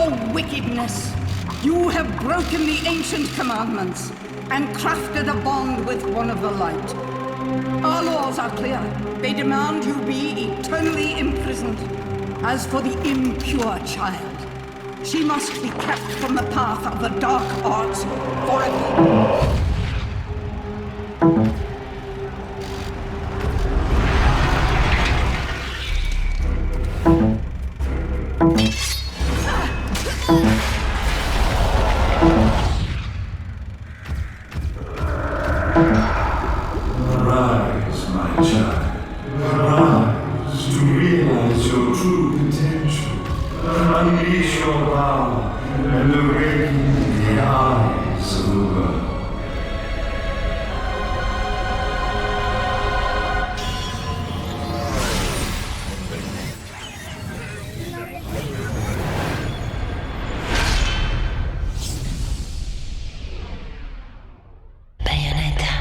your wickedness. You have broken the ancient commandments and crafted a bond with one of the light. Our laws are clear. They demand you be eternally imprisoned. As for the impure child, she must be kept from the path of the dark arts forever. Rise, my child. Rise to realize your true potential. Unleash your power and awaken the eyes of the world. Bayonetta.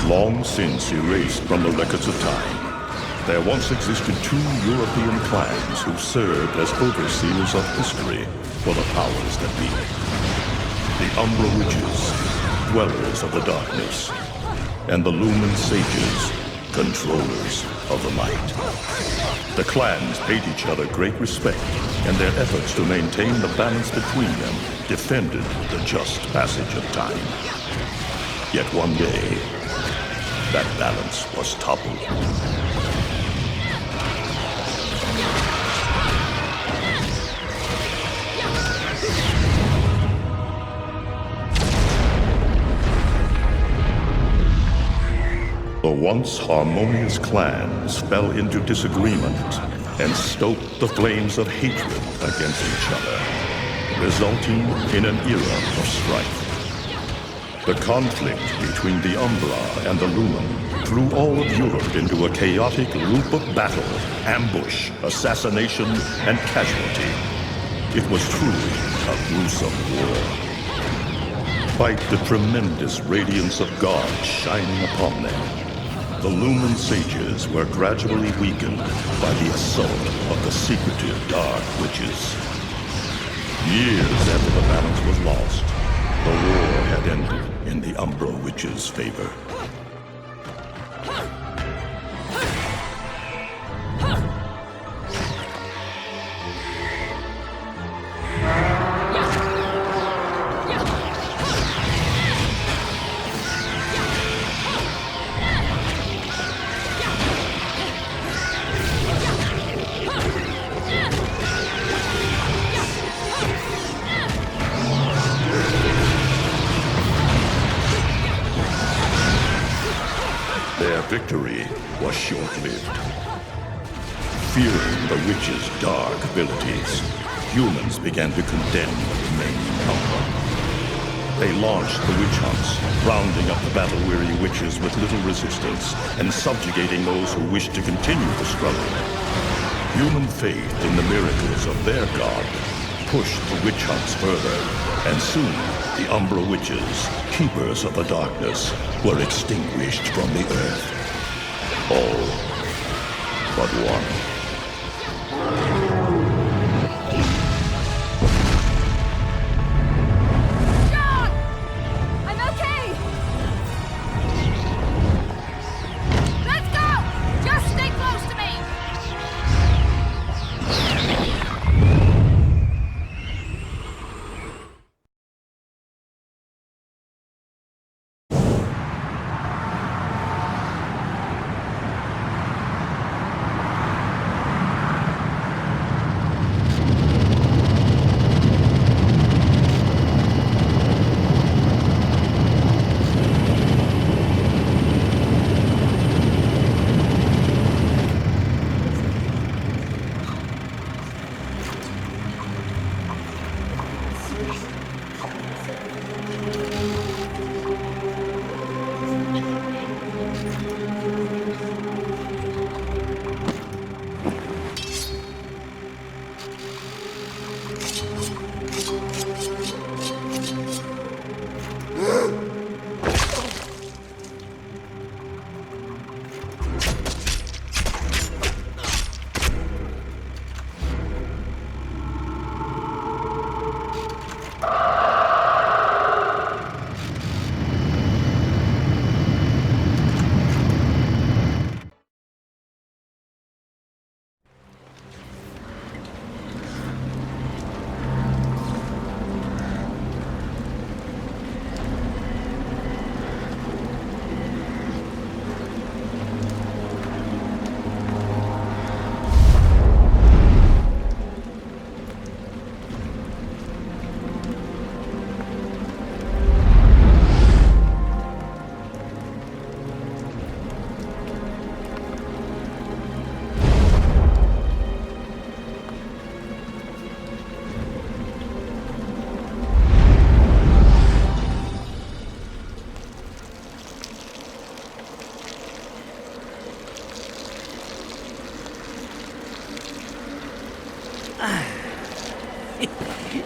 Long since erased from the records of time, there once existed two European clans who served as overseers of history for the powers that be. The Umbra Witches, dwellers of the darkness, and the Lumen Sages, controllers of the light. The clans paid each other great respect, and their efforts to maintain the balance between them defended the just passage of time. Yet one day, that balance was toppled. The once harmonious clans fell into disagreement and stoked the flames of hatred against each other, resulting in an era of strife. The conflict between the Umbra and the Lumen threw all of Europe into a chaotic loop of battle, ambush, assassination, and casualty. It was truly a gruesome war. Despite the tremendous radiance of God shining upon them, the Lumen Sages were gradually weakened by the assault of the secretive Dark Witches. Years after the balance was lost, the war had ended in the Umbra Witches' favor. Their victory was short-lived. Fearing the witches' dark abilities, humans began to condemn the remaining Umbra. They launched the witch hunts, rounding up the battle-weary witches with little resistance and subjugating those who wished to continue the struggle. Human faith in the miracles of their god pushed the witch hunts further, and soon the Umbra Witches, keepers of the darkness, were extinguished from the earth. All but one.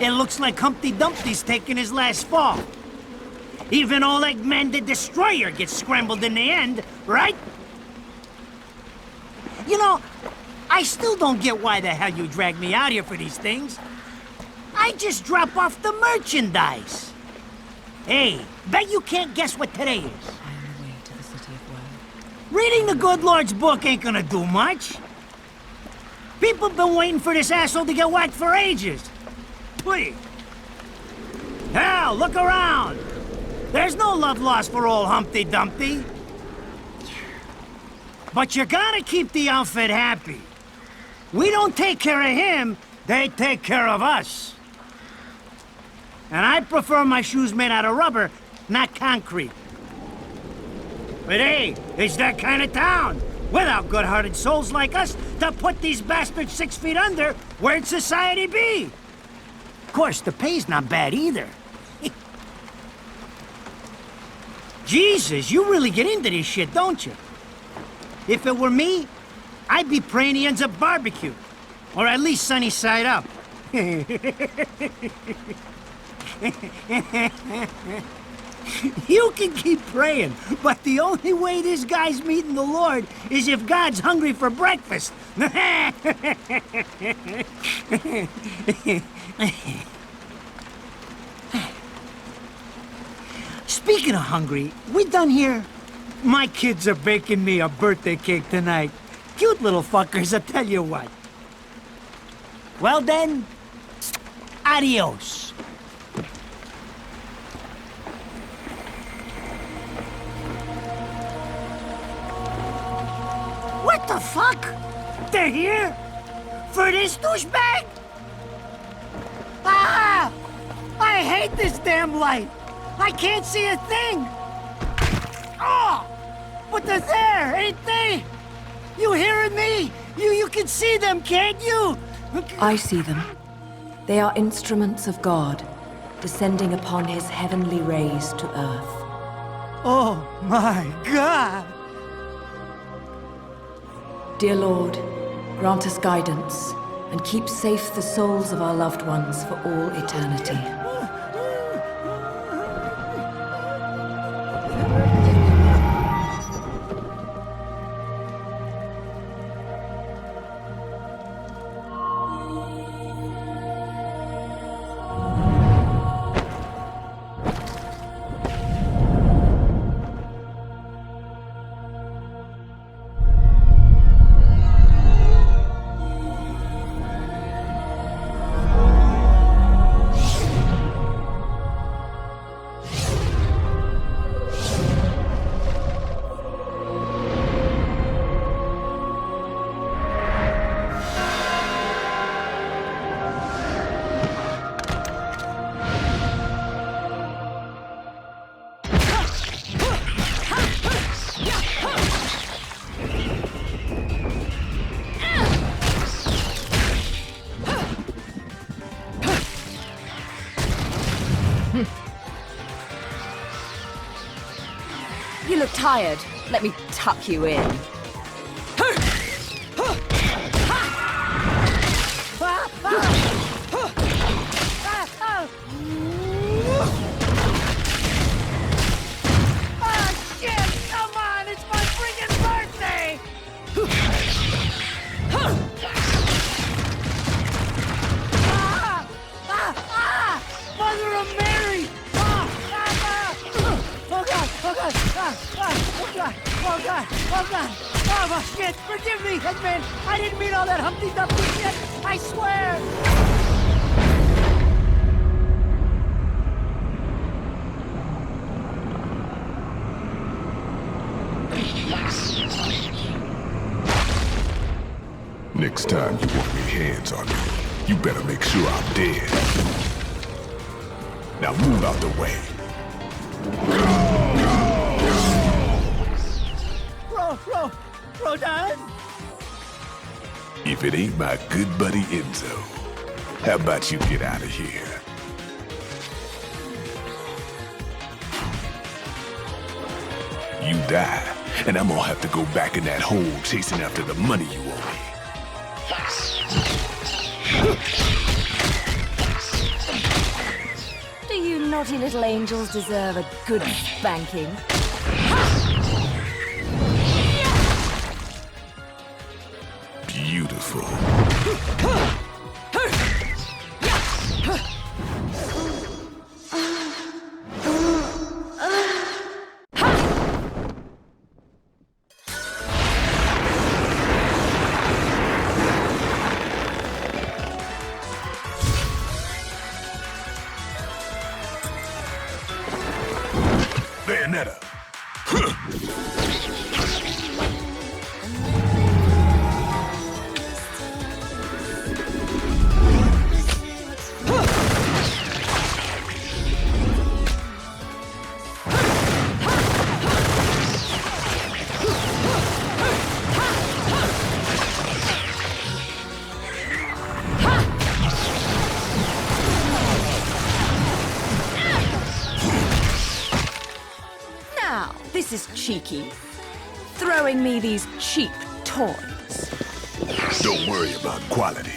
It looks like Humpty Dumpty's taking his last fall. Even old Eggman the Destroyer gets scrambled in the end, right? You know, I still don't get why the hell you drag me out here for these things. I just drop off the merchandise. Hey, bet you can't guess what today is. I am the way to the city of woe. Reading the good Lord's book ain't gonna do much. People have been waiting for this asshole to get whacked for ages. Please. Hell, look around. There's no love lost for old Humpty Dumpty. But you gotta keep the outfit happy. We don't take care of him, they take care of us. And I prefer my shoes made out of rubber, not concrete. But hey, it's that kind of town. Without good-hearted souls like us to put these bastards 6 feet under, where'd society be? Of course, the pay's not bad either. Jesus, you really get into this shit, don't you? If it were me, I'd be praying he ends up barbecued. Or at least sunny side up. You can keep praying, but the only way this guy's meeting the Lord is if God's hungry for breakfast. Speaking of hungry, we done here? My kids are baking me a birthday cake tonight. Cute little fuckers, I tell you what. Well then, adios. What the fuck? They're here? For this douchebag? Ah! I hate this damn light! I can't see a thing! Oh! But they're there, ain't they? You hearing me? You can see them, can't you? I see them. They are instruments of God, descending upon his heavenly rays to earth. Oh my God! Dear Lord, grant us guidance, and keep safe the souls of our loved ones for all eternity. You look tired. Let me tuck you in. Oh, shit! Forgive me, Headman! I didn't mean all that Humpty Dumpty shit! I swear! Next time you want me hands on me, you better make sure I'm dead. Now move out the way. Radeon? If it ain't my good buddy Enzo, how about you get out of here? You die, and I'm gonna have to go back in that hole chasing after the money you owe me. Do you naughty little angels deserve a good spanking? Beautiful. Bayonetta. This is cheeky. Throwing me these cheap toys. Don't worry about quality.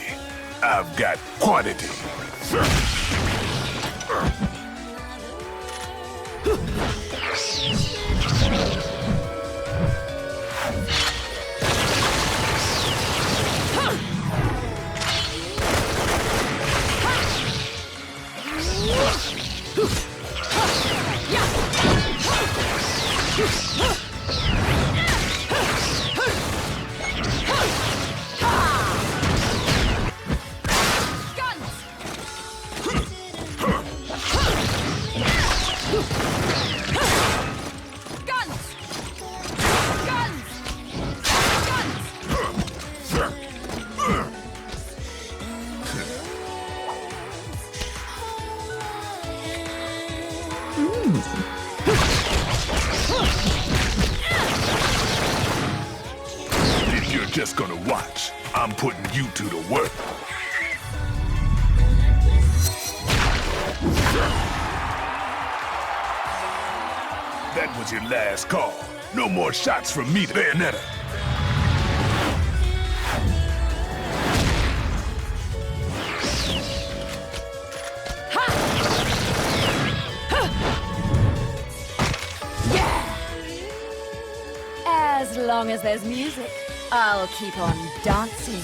I've got quantity. If you're just gonna watch, I'm putting you two to work. That was your last call. No more shots from me, Bayonetta. As long as there's music, I'll keep on dancing.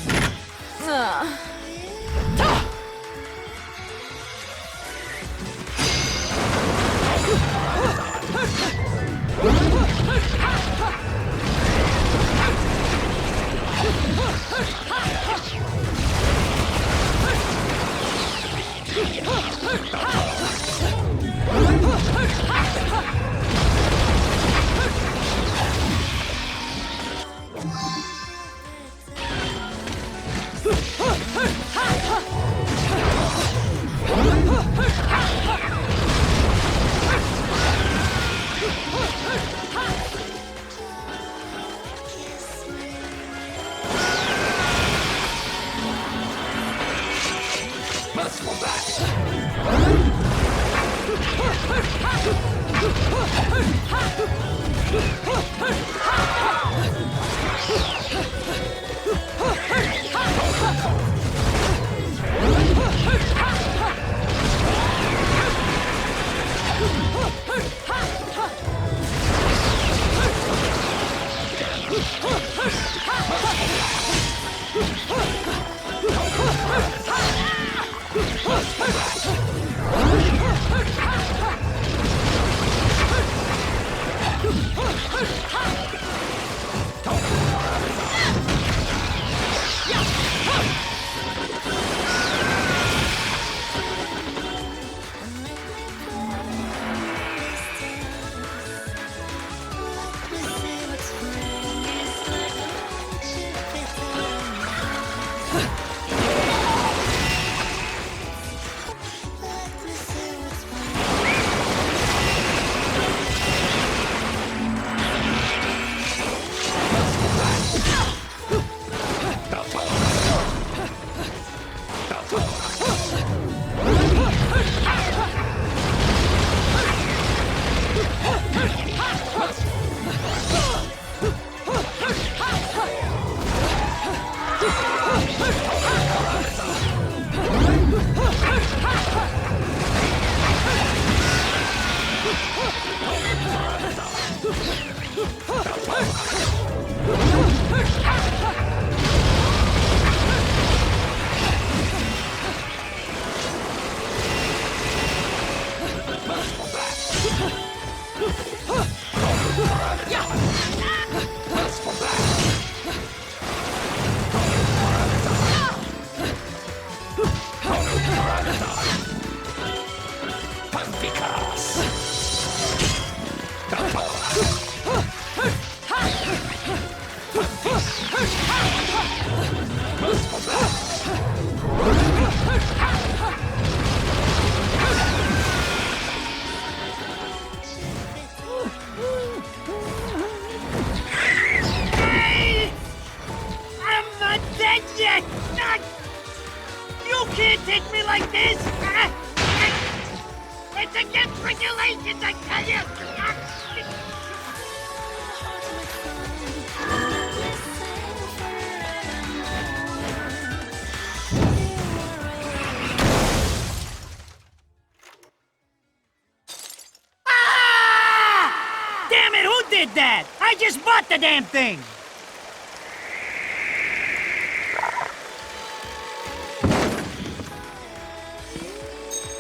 That! I just bought the damn thing!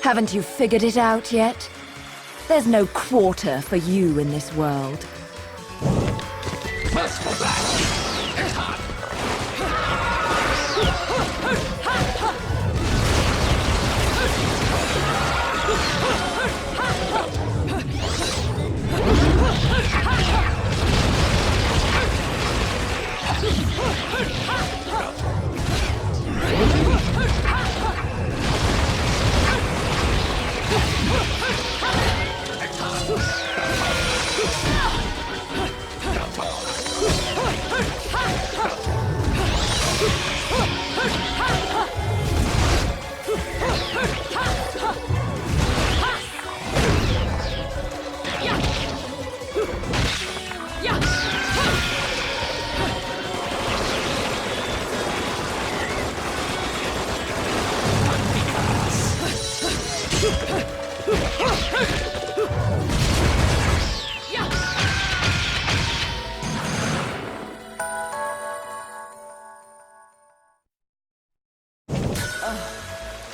Haven't you figured it out yet? There's no quarter for you in this world.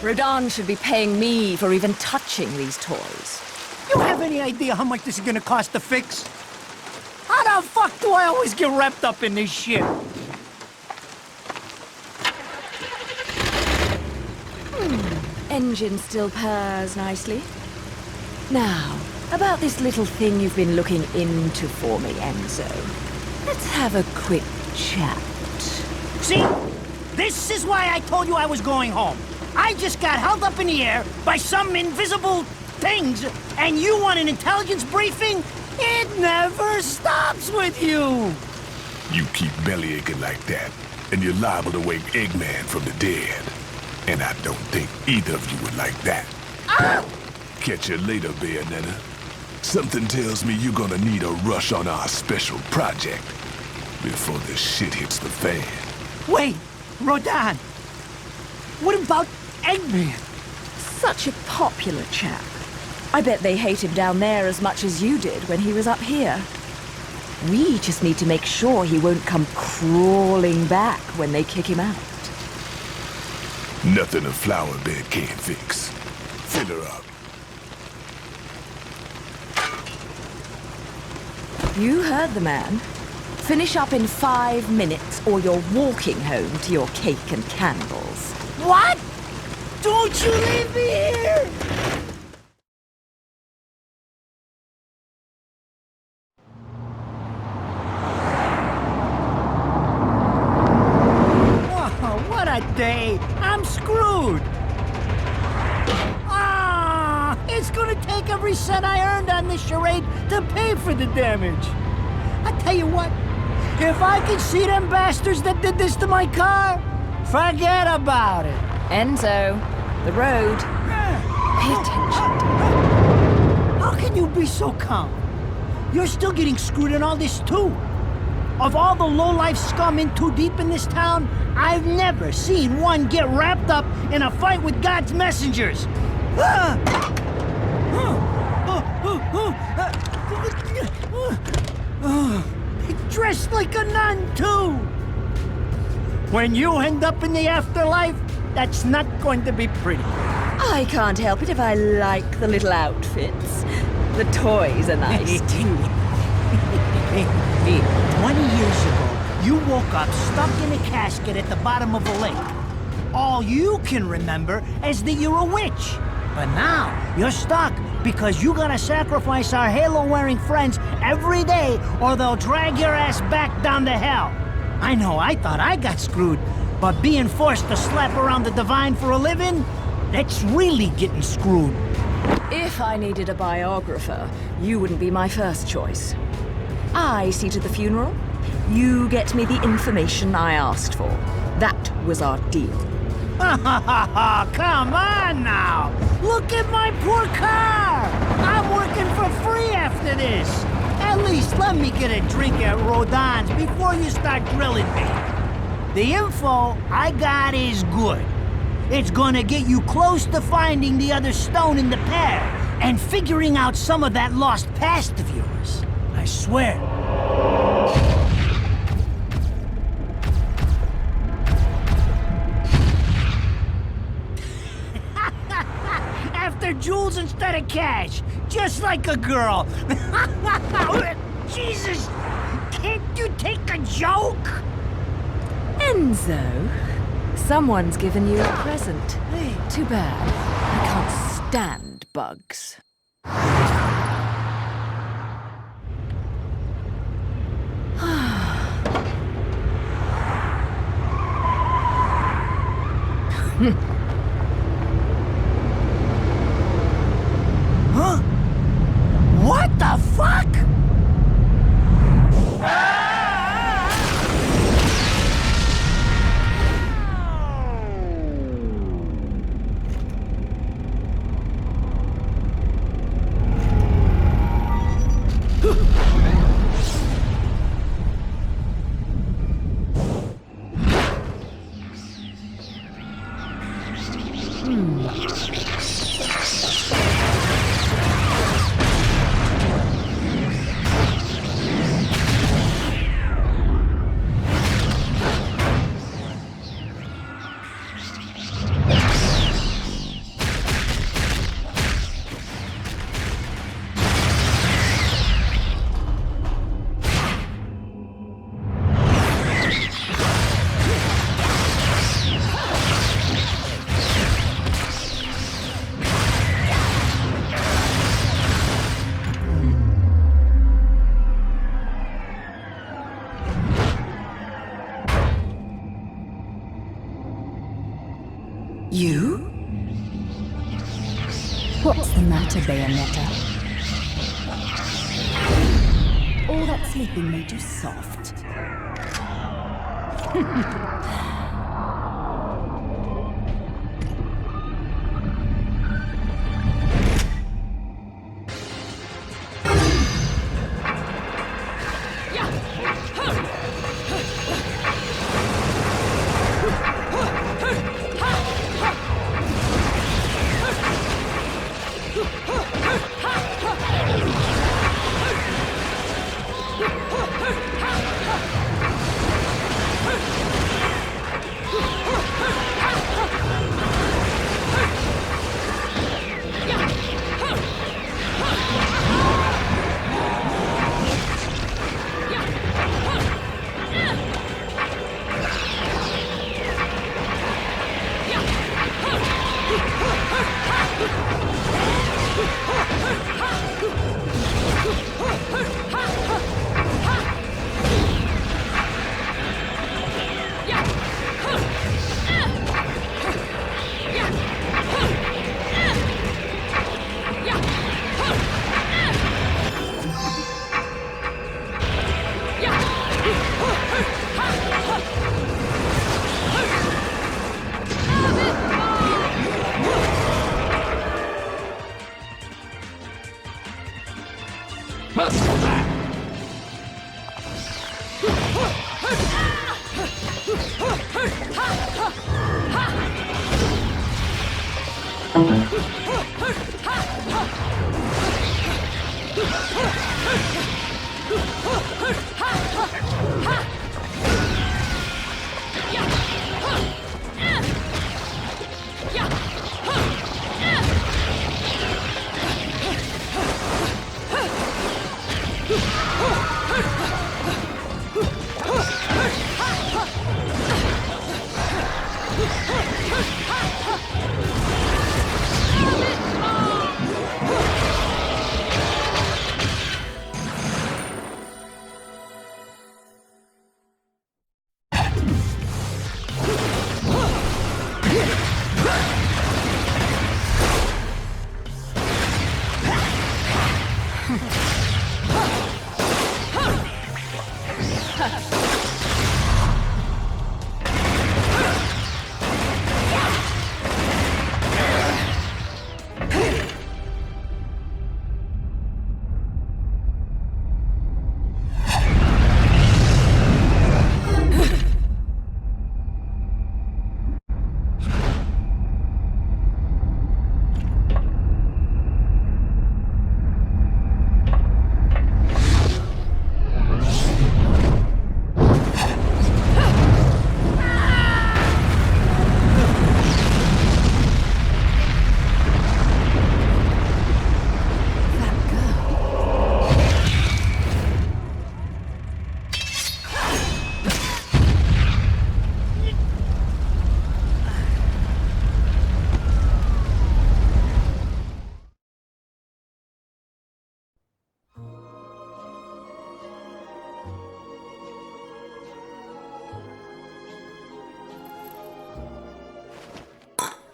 Radeon should be paying me for even touching these toys. You have any idea how much this is gonna cost to fix? How the fuck do I always get wrapped up in this shit? Engine still purrs nicely. Now, about this little thing you've been looking into for me, Enzo. Let's have a quick chat. See? This is why I told you I was going home. I just got held up in the air by some invisible things, and you want an intelligence briefing? It never stops with you! You keep bellyaching like that, and you're liable to wake Eggman from the dead. And I don't think either of you would like that. Ah! Catch you later, Bayonetta. Something tells me you're gonna need a rush on our special project before this shit hits the fan. Wait, Radeon. What about Eggman? Such a popular chap. I bet they hate him down there as much as you did when he was up here. We just need to make sure he won't come crawling back when they kick him out. Nothing a flower bed can't fix. Fill her up. You heard the man. Finish up in 5 minutes or you're walking home to your cake and candles. What? Don't you leave me here! Oh, what a day! I'm screwed! Ah! It's gonna take every cent I earned on this charade to pay for the damage. I tell you what, if I could see them bastards that did this to my car, forget about it. Enzo, the road. Pay attention. How can you be so calm? You're still getting screwed in all this too. Of all the low-life scum in too deep in this town, I've never seen one get wrapped up in a fight with God's messengers. Dressed like a nun too. When you end up in the afterlife, that's not going to be pretty. I can't help it if I like the little outfits. The toys are nice too. Hey, 20 years ago, you woke up stuck in a casket at the bottom of a lake. All you can remember is that you're a witch. But now, you're stuck because you gotta sacrifice our halo-wearing friends every day or they'll drag your ass back down to hell. I know, I thought I got screwed, but being forced to slap around the divine for a living, that's really getting screwed. If I needed a biographer, you wouldn't be my first choice. I see to the funeral. You get me the information I asked for. That was our deal. Come on now! Look at my poor car! I'm working for free after this! At least let me get a drink at Radeon's before you start drilling me. The info I got is good. It's gonna get you close to finding the other stone in the pair and figuring out some of that lost past of yours. I swear. After jewels instead of cash, just like a girl. Jesus, can't you take a joke? Enzo, someone's given you a present. Too bad. I can't stand bugs. Huh? What the fuck? You? What's the matter, Bayonetta? All that sleeping made you soft.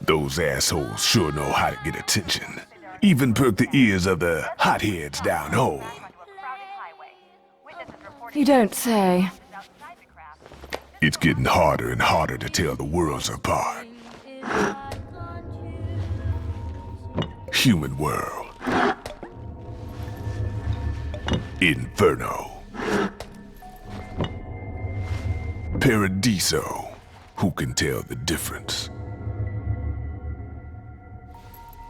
Those assholes sure know how to get attention. Even perk the ears of the hotheads down home. You don't say. It's getting harder and harder to tell the worlds apart. Human world. Inferno. Paradiso. Who can tell the difference?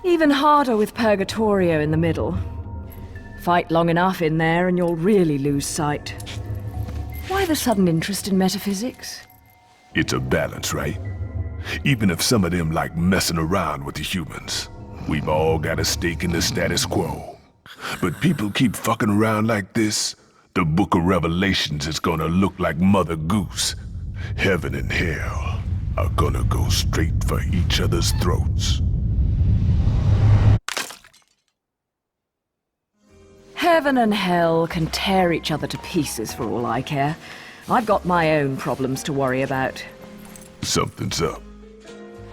Even harder with Purgatorio in the middle. Fight long enough in there and you'll really lose sight. Why the sudden interest in metaphysics? It's a balance, right? Even if some of them like messing around with the humans. We've all got a stake in the status quo. But people keep fucking around like this, the Book of Revelations is gonna look like Mother Goose. Heaven and hell are gonna go straight for each other's throats. Heaven and hell can tear each other to pieces for all I care. I've got my own problems to worry about. Something's up.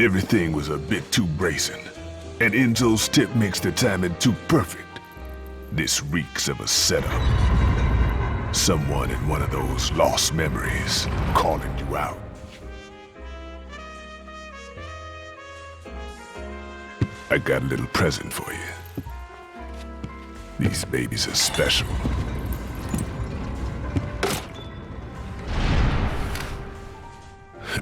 Everything was a bit too brazen, and Enzo's tip makes the timing too perfect. This reeks of a setup. Someone in one of those lost memories calling you out. I got a little present for you. These babies are special.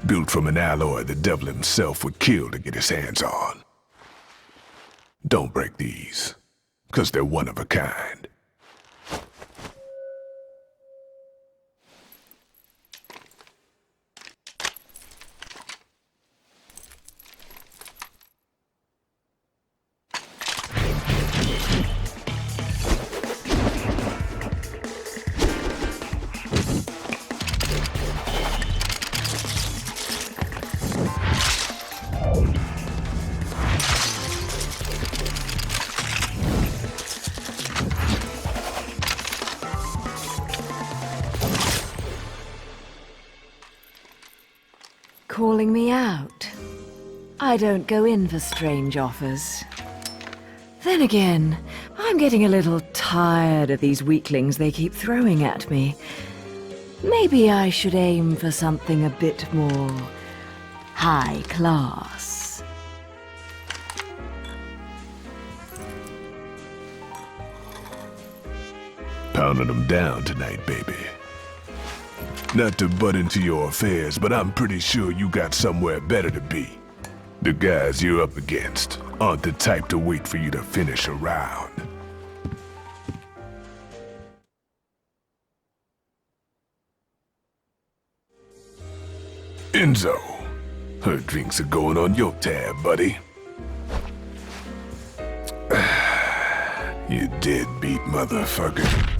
Built from an alloy the devil himself would kill to get his hands on. Don't break these, 'cause they're one of a kind. Calling me out. I don't go in for strange offers. Then again, I'm getting a little tired of these weaklings they keep throwing at me. Maybe I should aim for something a bit more high class. Pounding them down tonight, baby. Not to butt into your affairs, but I'm pretty sure you got somewhere better to be. The guys you're up against aren't the type to wait for you to finish a round. Enzo, her drinks are going on your tab, buddy. You deadbeat motherfucker.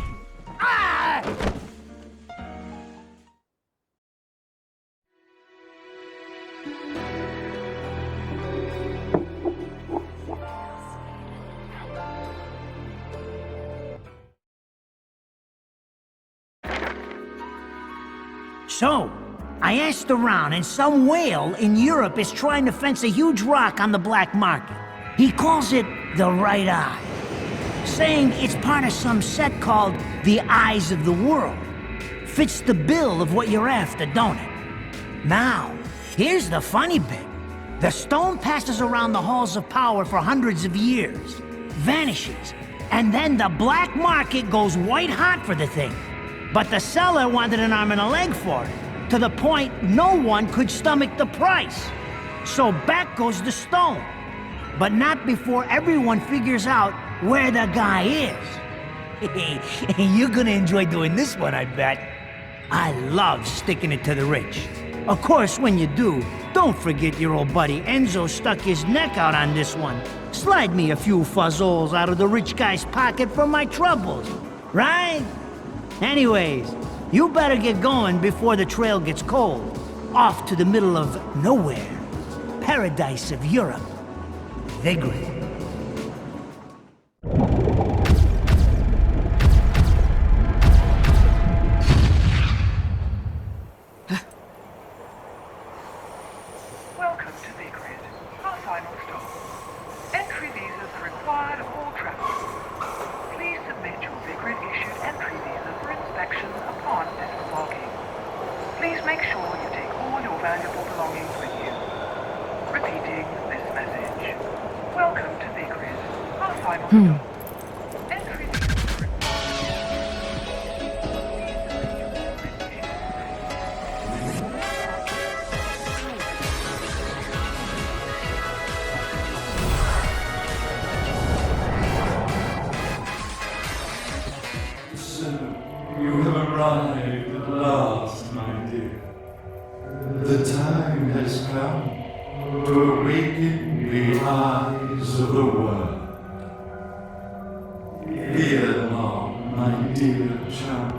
So, I asked around, and some whale in Europe is trying to fence a huge rock on the black market. He calls it the right eye, saying it's part of some set called the Eyes of the World. Fits the bill of what you're after, don't it? Now, here's the funny bit. The stone passes around the halls of power for hundreds of years, vanishes, and then the black market goes white hot for the thing. But the seller wanted an arm and a leg for it, to the point no one could stomach the price. So back goes the stone. But not before everyone figures out where the guy is. You're gonna enjoy doing this one, I bet. I love sticking it to the rich. Of course, when you do, don't forget your old buddy Enzo stuck his neck out on this one. Slide me a few fuzzoles out of the rich guy's pocket for my troubles, right? Anyways, you better get going before the trail gets cold. Off to the middle of nowhere. Paradise of Europe. Vigrid. Welcome to Vigrid, our final stop. Entry visas are required of all travelers. Please submit your Vigrid-issued entry visa for inspection upon disembarking. Please make sure you take all your valuable belongings with you. Repeating this message. Welcome to Vigrid, our final stop. Entry visas are You have arrived at last, my dear. The time has come to awaken the eyes of the world. Fear not, my dear child.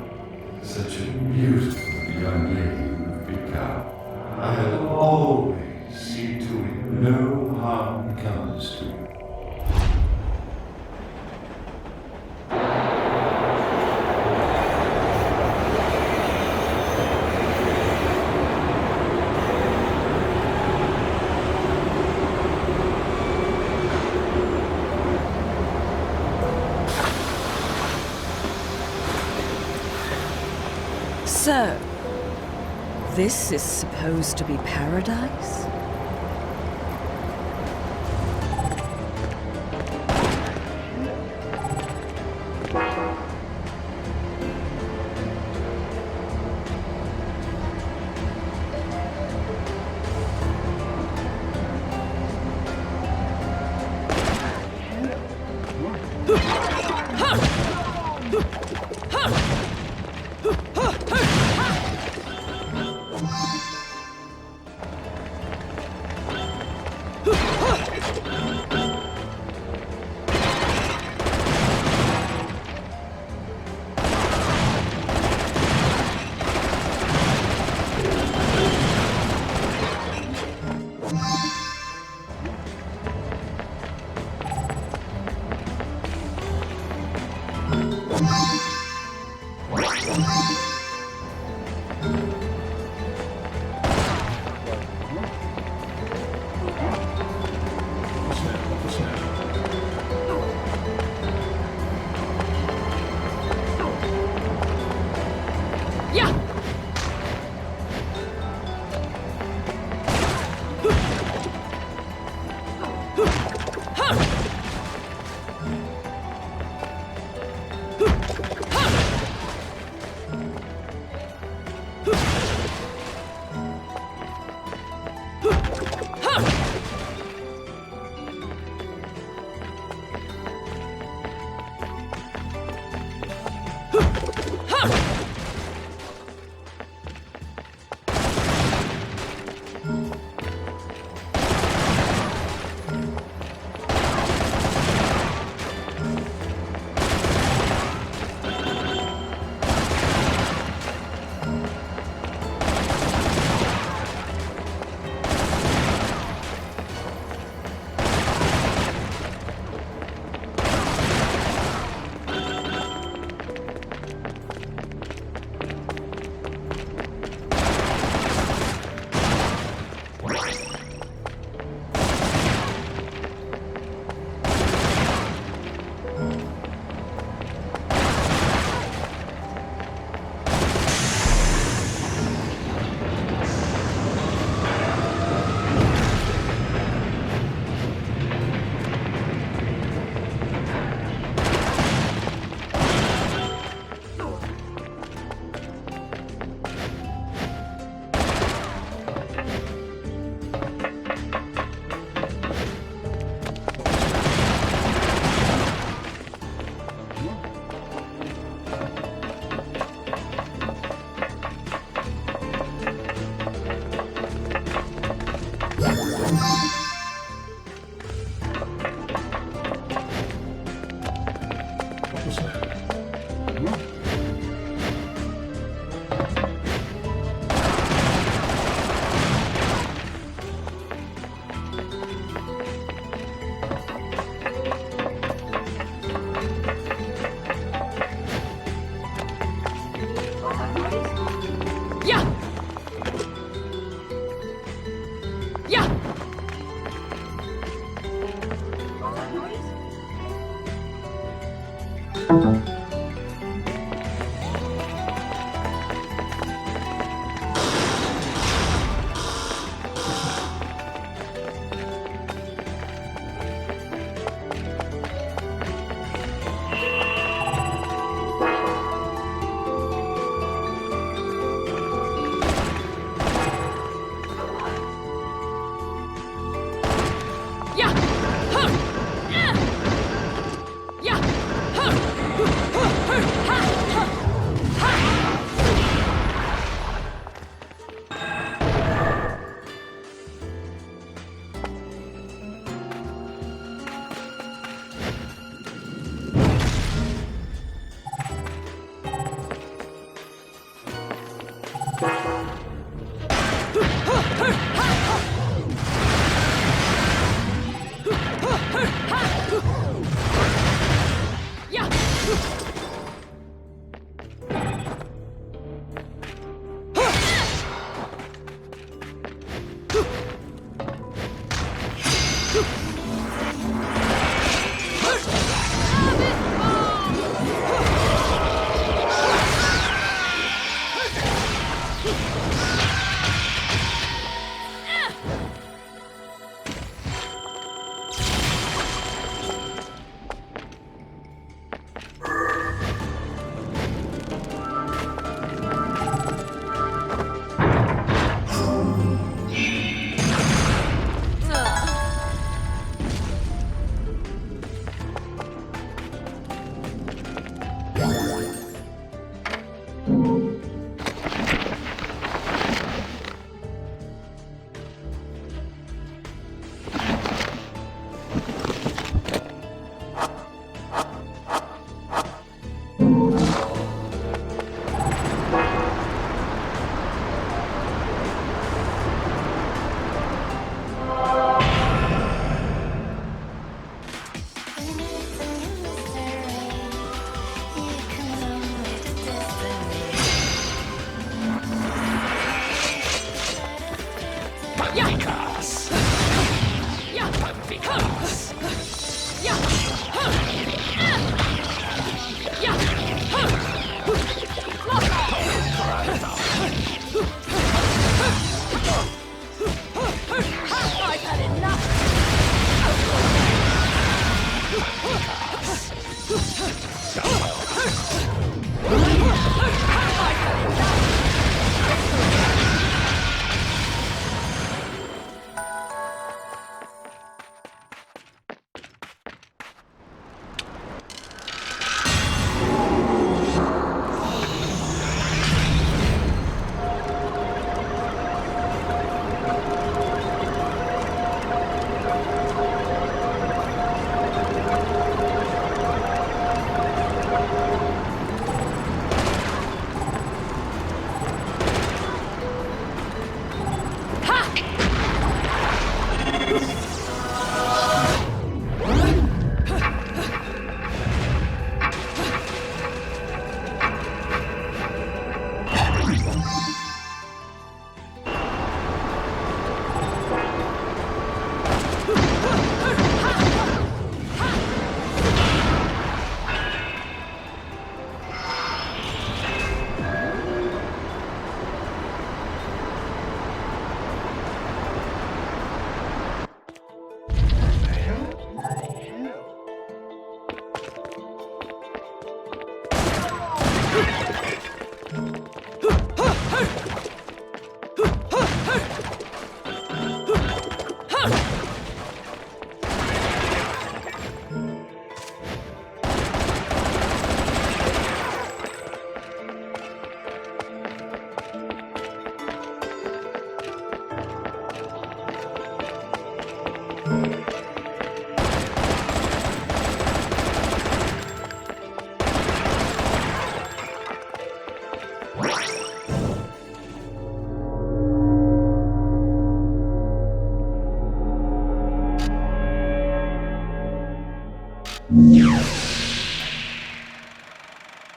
Such a beautiful young lady you've become. I'll always see to it no harm comes to you. So, this is supposed to be paradise?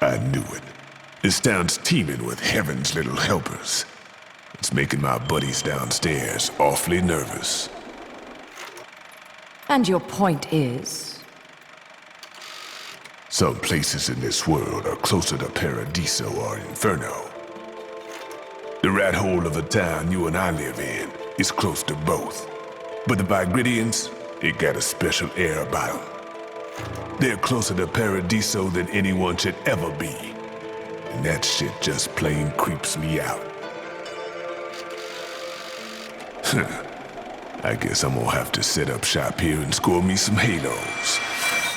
I knew it. This town's teeming with heaven's little helpers. It's making my buddies downstairs awfully nervous. And your point is? Some places in this world are closer to Paradiso or Inferno. The rat hole of a town you and I live in is close to both. But the Vigridians, it got a special air about them. They're closer to Paradiso than anyone should ever be. And that shit just plain creeps me out. I guess I'm gonna have to set up shop here and score me some halos.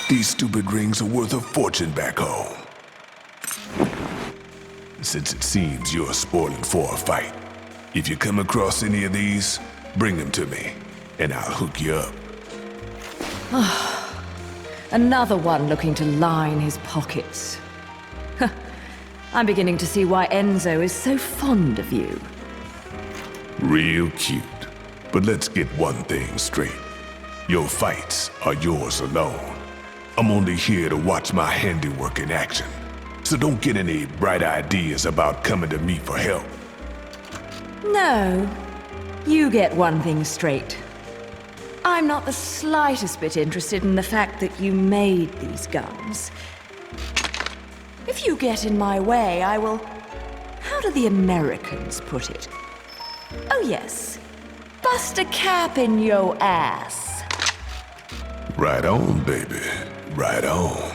These stupid rings are worth a fortune back home. Since it seems you're spoiling for a fight, if you come across any of these, bring them to me, and I'll hook you up. Another one looking to line his pockets. I'm beginning to see why Enzo is so fond of you. Real cute. But let's get one thing straight. Your fights are yours alone. I'm only here to watch my handiwork in action. So don't get any bright ideas about coming to me for help. No. You get one thing straight. I'm not the slightest bit interested in the fact that you made these guns. If you get in my way, I will... How do the Americans put it? Oh yes. Bust a cap in your ass. Right on, baby. Right on.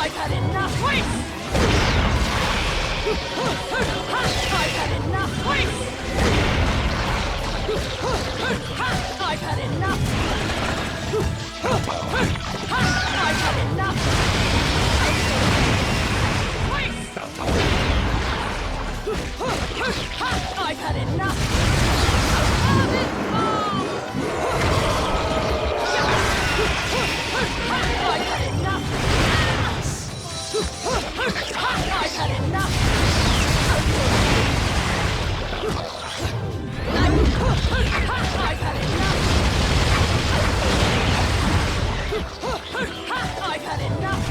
I've had enough! Wait! I've had enough! Wait! I've had enough! I've had enough! Wait! I've had enough! I've had enough! I've had enough! I've had enough! I've had enough!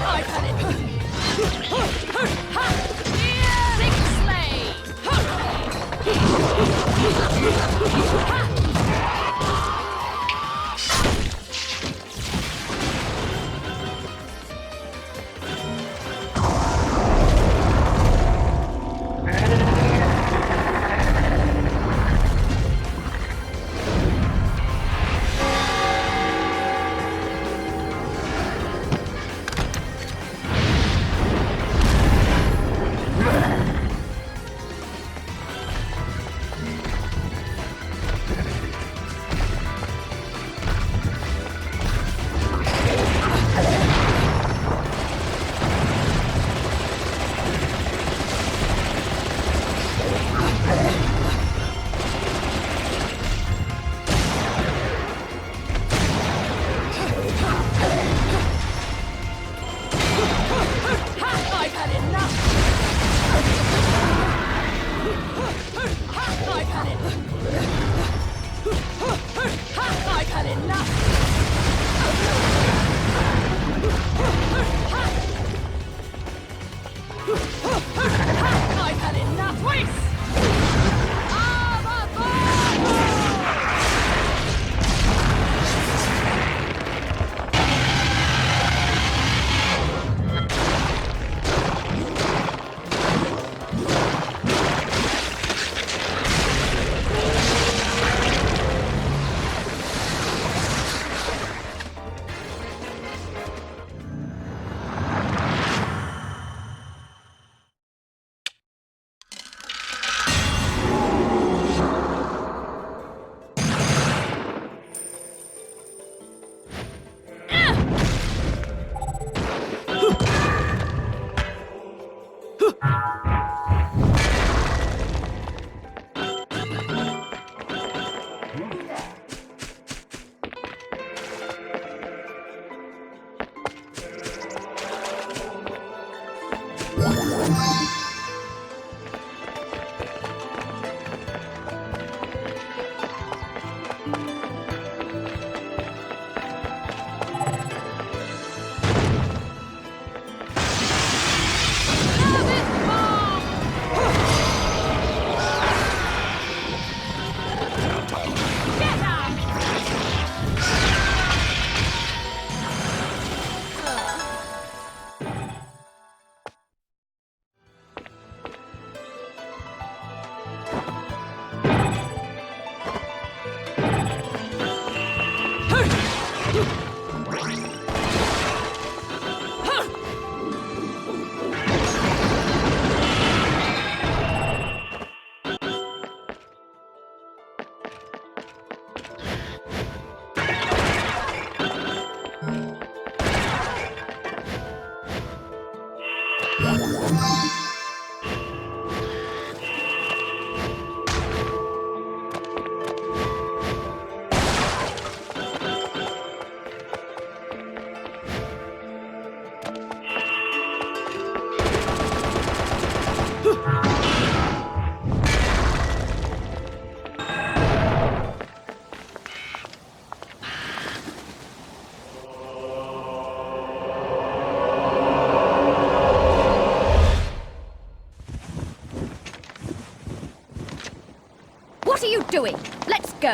I've had it! Big slave! doing? Let's go.